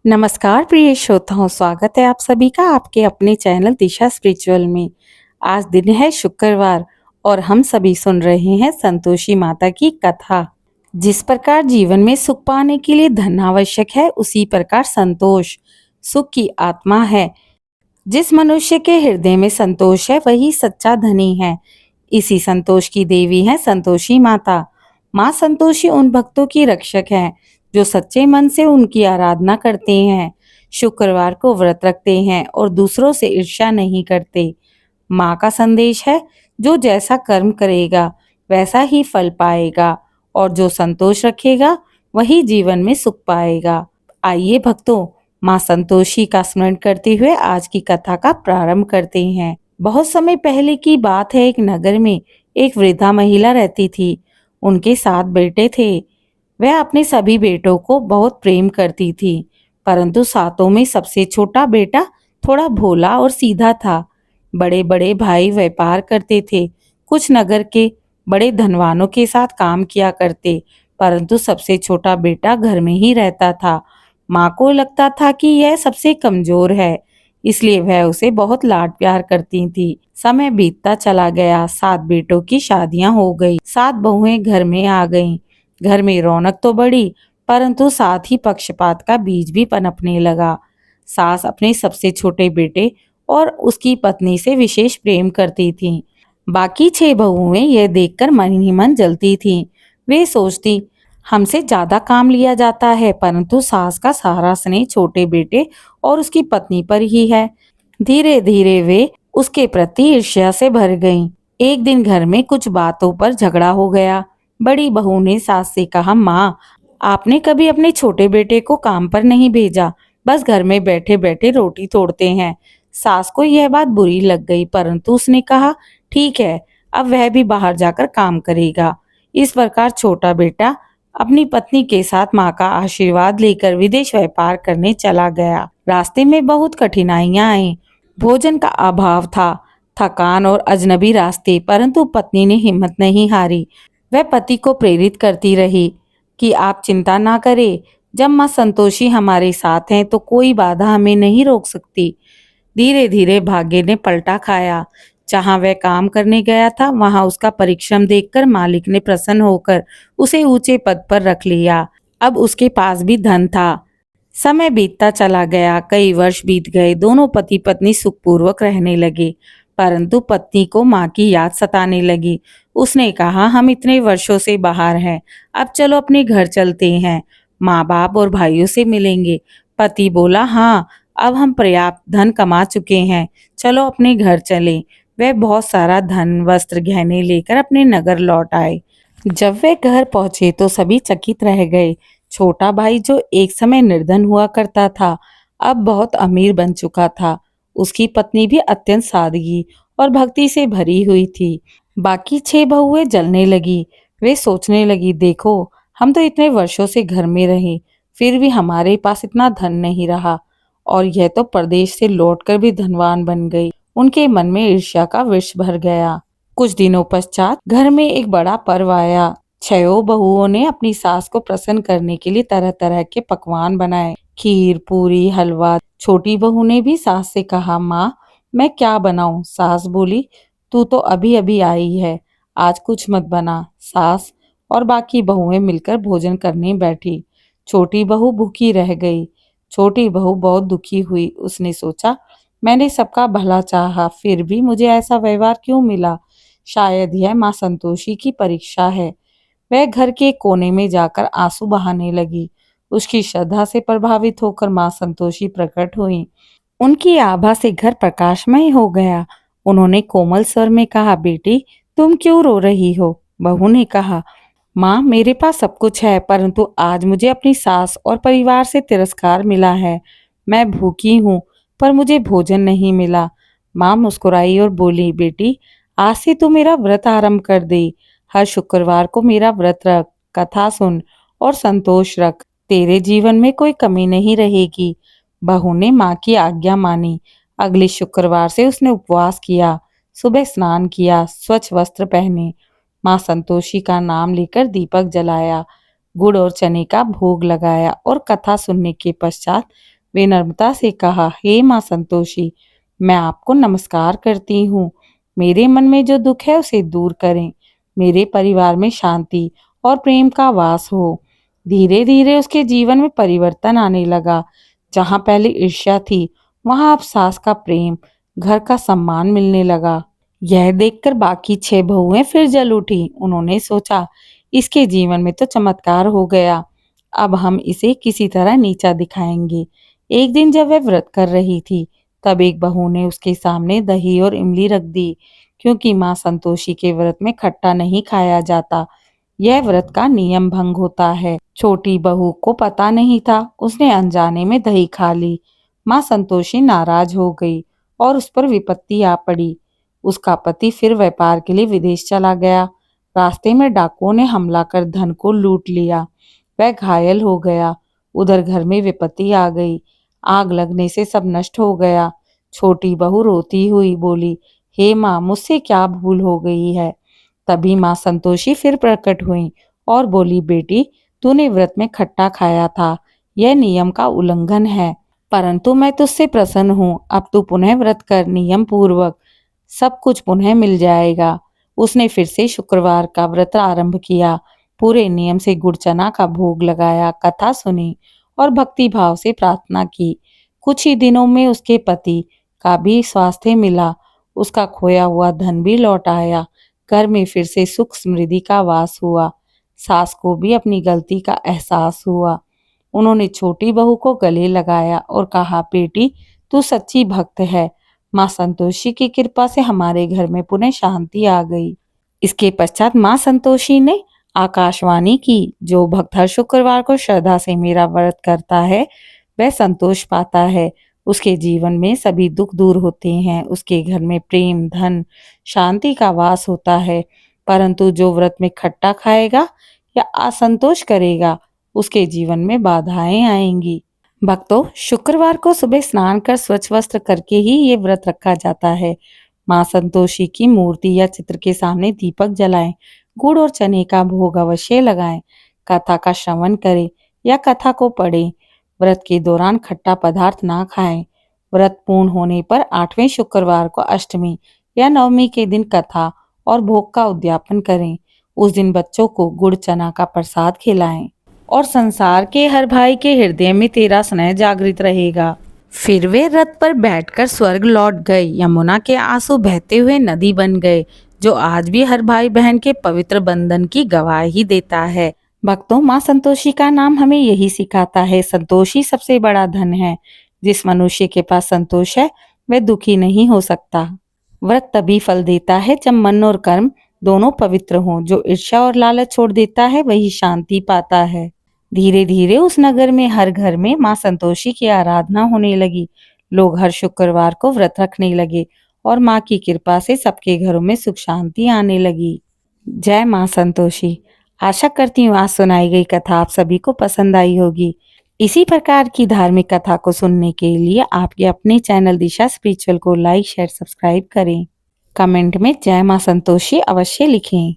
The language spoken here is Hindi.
नमस्कार प्रिय श्रोताओं, स्वागत है आप सभी का आपके अपने चैनल दिशा स्पिरिचुअल में। आज दिन है शुक्रवार और हम सभी सुन रहे हैं संतोषी माता की कथा। जिस प्रकार जीवन में सुख पाने के लिए धन आवश्यक है, उसी प्रकार संतोष सुख की आत्मा है। जिस मनुष्य के हृदय में संतोष है, वही सच्चा धनी है। इसी संतोष की देवी है संतोषी माता। माँ संतोषी उन भक्तों की रक्षक है जो सच्चे मन से उनकी आराधना करते हैं, शुक्रवार को व्रत रखते हैं और दूसरों से ईर्ष्या नहीं करते। माँ का संदेश है, जो जैसा कर्म करेगा वैसा ही फल पाएगा और जो संतोष रखेगा वही जीवन में सुख पाएगा। आइए भक्तों, माँ संतोषी का स्मरण करते हुए आज की कथा का प्रारंभ करते हैं। बहुत समय पहले की बात है। एक नगर में एक वृद्धा महिला रहती थी। उनके 7 बेटे थे। वह अपने सभी बेटों को बहुत प्रेम करती थी, परंतु सातों में सबसे छोटा बेटा थोड़ा भोला और सीधा था। बड़े बड़े भाई व्यापार करते थे, कुछ नगर के बड़े धनवानों के साथ काम किया करते, परंतु सबसे छोटा बेटा घर में ही रहता था। माँ को लगता था कि यह सबसे कमजोर है, इसलिए वह उसे बहुत लाड प्यार करती थी। समय बीतता चला गया। 7 बेटों की शादियां हो गई, 7 बहुएं घर में आ गईं। घर में रौनक तो बढ़ी, परंतु साथ ही पक्षपात का बीज भी पनपने लगा। सास अपने सबसे छोटे बेटे और उसकी पत्नी से विशेष प्रेम करती थीं। बाकी 6 बहुएं यह देखकर मन ही मन जलती थीं। वे सोचती, हमसे ज्यादा काम लिया जाता है, परंतु सास का सारा स्नेह छोटे बेटे और उसकी पत्नी पर ही है। धीरे धीरे वे उसके प्रति ईर्ष्या से भर गईं। एक दिन घर में कुछ बातों पर झगड़ा हो गया। बड़ी बहू ने सास से कहा, माँ, आपने कभी अपने छोटे बेटे को काम पर नहीं भेजा, बस घर में बैठे बैठे रोटी तोड़ते हैं। सास को यह बात बुरी लग गई, परंतु उसने कहा, ठीक है, अब वह भी बाहर जाकर काम करेगा। इस प्रकार छोटा बेटा अपनी पत्नी के साथ माँ का आशीर्वाद लेकर विदेश व्यापार करने चला गया। रास्ते में बहुत कठिनाइयां आई। भोजन का अभाव था, थकान और अजनबी रास्ते, परंतु पत्नी ने हिम्मत नहीं हारी। वह पति को प्रेरित करती रही कि आप चिंता ना करें, जब माँ संतोषी हमारे साथ हैं तो कोई बाधा हमें नहीं रोक सकती। धीरे धीरे भाग्य ने पलटा खाया। जहां वह काम करने गया था, वहां उसका परिश्रम देखकर मालिक ने प्रसन्न होकर उसे ऊंचे पद पर रख लिया। अब उसके पास भी धन था। समय बीतता चला गया, कई वर्ष बीत गए। दोनों पति पत्नी सुखपूर्वक रहने लगे, परंतु पत्नी को माँ की याद सताने लगी। उसने कहा, हम इतने वर्षों से बाहर हैं, अब चलो अपने घर चलते हैं, माँ बाप और भाइयों से मिलेंगे। पति बोला, हाँ, अब हम पर्याप्त धन कमा चुके हैं, चलो अपने घर चलें। वह बहुत सारा धन, वस्त्र, गहने लेकर अपने नगर लौट आए। जब वे घर पहुंचे तो सभी चकित रह गए। छोटा भाई, जो एक समय निर्धन हुआ करता था, अब बहुत अमीर बन चुका था। उसकी पत्नी भी अत्यंत सादगी और भक्ति से भरी हुई थी। बाकी 6 बहुएं जलने लगी। वे सोचने लगी, देखो, हम तो इतने वर्षों से घर में रहे, फिर भी हमारे पास इतना धन नहीं रहा, और यह तो प्रदेश से लौटकर भी धनवान बन गई। उनके मन में ईर्ष्या का विष भर गया। कुछ दिनों पश्चात घर में एक बड़ा पर्व आया। 6 बहुओं ने अपनी सास को प्रसन्न करने के लिए तरह तरह के पकवान बनाए, खीर, पूरी, हलवा। छोटी बहू ने भी सास से कहा, माँ, मैं क्या बनाऊं? सास बोली, तू तो अभी अभी आई है, आज कुछ मत बना। सास और बाकी बहुएं मिलकर भोजन करने बैठी। छोटी बहू भूखी रह गई। छोटी बहू बहुत दुखी हुई। उसने सोचा, मैंने सबका भला चाहा, फिर भी मुझे ऐसा व्यवहार क्यों मिला? शायद यह माँ संतोषी की परीक्षा है। वह घर के कोने में जाकर आंसू बहाने लगी। उसकी श्रद्धा से प्रभावित होकर माँ संतोषी प्रकट हुई। उनकी आभा से घर प्रकाशमय हो गया। उन्होंने कोमल स्वर में कहा, बेटी, तुम क्यों रो रही हो? बहू ने कहा, माँ, मेरे पास सब कुछ है, परंतु आज मुझे अपनी सास और परिवार से तिरस्कार मिला है। मैं भूखी हूँ, पर मुझे भोजन नहीं मिला। माँ मुस्कुराई और बोली, बेटी, आज से तू मेरा व्रत आरंभ कर दे। हर शुक्रवार को मेरा व्रत रख, कथा सुन और संतोष रख। तेरे जीवन में कोई कमी नहीं रहेगी। बहू ने माँ की आज्ञा मानी। अगले शुक्रवार से उसने उपवास किया, सुबह स्नान किया, स्वच्छ वस्त्र पहने, माँ संतोषी का नाम लेकर दीपक जलाया। गुड़ और चने का भोग लगाया और कथा सुनने के पश्चात विनम्रता से कहा, हे माँ संतोषी, मैं आपको नमस्कार करती हूँ। मेरे मन में जो दुख है उसे दूर करें। मेरे परिवार में शांति और प्रेम का वास हो। धीरे धीरे उसके जीवन में परिवर्तन आने लगा। जहाँ पहले ईर्ष्या थी, वहाँ अब सास का प्रेम, घर का सम्मान मिलने लगा। यह देखकर बाकी 6 बहुएं फिर जल उठी। उन्होंने सोचा, इसके जीवन में तो चमत्कार हो गया। अब हम इसे किसी तरह नीचा दिखाएंगे। एक दिन जब वह व्रत कर रही थी, तब एक बहू ने उसके सामने दही और इमली रख दी, क्योंकि माँ संतोषी के व्रत में खट्टा नहीं खाया जाता। यह व्रत का नियम भंग होता है। छोटी बहू को पता नहीं था, उसने अनजाने में दही खा ली। माँ संतोषी नाराज हो गई और उस पर विपत्ति आ पड़ी। उसका पति फिर व्यापार के लिए विदेश चला गया। रास्ते में डाकुओं ने हमला कर धन को लूट लिया। वह घायल हो गया। उधर घर में विपत्ति आ गई। आग लगने से सब नष्ट हो गया। छोटी बहू रोती हुई बोली, हे माँ, मुझसे क्या भूल हो गई है। तभी माँ संतोषी फिर प्रकट हुई और बोली, बेटी, तूने व्रत में खट्टा खाया था, यह नियम का उल्लंघन है, परंतु मैं तुझसे प्रसन्न हूँ। अब तू पुनः व्रत कर, नियम पूर्वक सब कुछ पुनः मिल जाएगा। उसने फिर से शुक्रवार का व्रत आरंभ किया। पूरे नियम से गुड़ चना का भोग लगाया, कथा सुनी और भक्ति भाव से प्रार्थना की। कुछ ही दिनों में उसके पति का भी स्वास्थ्य मिला। उसका खोया हुआ धन भी लौट आया। घर में फिर से सुख समृद्धि का वास हुआ। सास को भी अपनी गलती का एहसास हुआ। उन्होंने छोटी बहू को गले लगाया और कहा, बेटी, तू सच्ची भक्त है। माँ संतोषी की कृपा से हमारे घर में पुनः शांति आ गई। इसके पश्चात माँ संतोषी ने आकाशवाणी की, जो भक्त हर शुक्रवार को श्रद्धा से मेरा व्रत करता है वह संतोष पाता है। उसके जीवन में सभी दुख दूर होते हैं। उसके घर में प्रेम, धन, शांति का वास होता है। परंतु जो व्रत में खट्टा खाएगा या असंतोष करेगा, उसके जीवन में बाधाएं आएंगी। भक्तों, शुक्रवार को सुबह स्नान कर स्वच्छ वस्त्र करके ही ये व्रत रखा जाता है। माँ संतोषी की मूर्ति या चित्र के सामने दीपक जलाएं, गुड़ और चने का भोग अवश्य लगाएं, कथा का श्रवण करें या कथा को पढ़ें। व्रत के दौरान खट्टा पदार्थ ना खाएं। व्रत पूर्ण होने पर 8वें शुक्रवार को अष्टमी या नवमी के दिन कथा और भोग का उद्यापन करें। उस दिन बच्चों को गुड़ चना का प्रसाद खिलाएं और संसार के हर भाई के हृदय में तेरा स्नेह जागृत रहेगा। फिर वे रथ पर बैठकर स्वर्ग लौट गए। यमुना के आंसू बहते हुए नदी बन गए, जो आज भी हर भाई बहन के पवित्र बंधन की गवाही देता है। भक्तों, माँ संतोषी का नाम हमें यही सिखाता है, संतोषी सबसे बड़ा धन है। जिस मनुष्य के पास संतोष है वह दुखी नहीं हो सकता। व्रत तभी फल देता है जब मन और कर्म दोनों पवित्र हों। जो ईर्ष्या और लालच छोड़ देता है वही शांति पाता है। धीरे धीरे उस नगर में हर घर में माँ संतोषी की आराधना होने लगी। लोग हर शुक्रवार को व्रत रखने लगे और माँ की कृपा से सबके घरों में सुख शांति आने लगी। जय माँ संतोषी। आशा करती हूँ आज सुनाई गई कथा आप सभी को पसंद आई होगी। इसी प्रकार की धार्मिक कथा को सुनने के लिए आपके अपने चैनल दिशा स्पिरिचुअल को लाइक, शेयर, सब्सक्राइब करें। कमेंट में जय माँ संतोषी अवश्य लिखें।